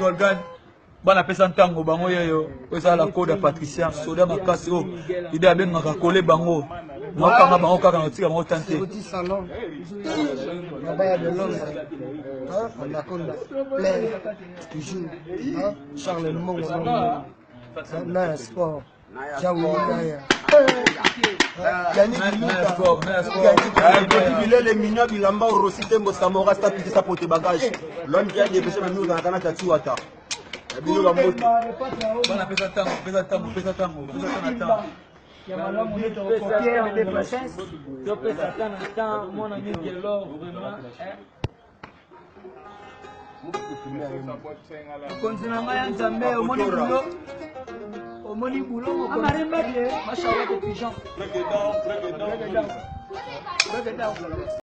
Golgan. Bana pesa ntango bango yeyo. Pesa la code à Patricia. Soda makasi o. Ide abenga ka coller bango. Nakanga bango kaka na tika bango tante. Petit salon. Là-bas de Londres. Hein? On a connu plein. Toujours. Hein? Charles Mongo. Naya Sport. Jaoui Naya. Yannick Bilé, les mignons, Bilamba, Rossi, Tembo, Samora, Stapiti, Sapote, Bagage. L'homme qui a dépêché de nous dans la canette à Tuata. Bana pesa tango, pesa tango, pesa tango, pesa tango. Il y a un de Pierre de Patience. Je peux s'attendre à temps, mon ami Guélor, vraiment. Continuons à Nzambe, au moni boulot. Au moni boulot, on a rien battu. Machallah, petit Jean.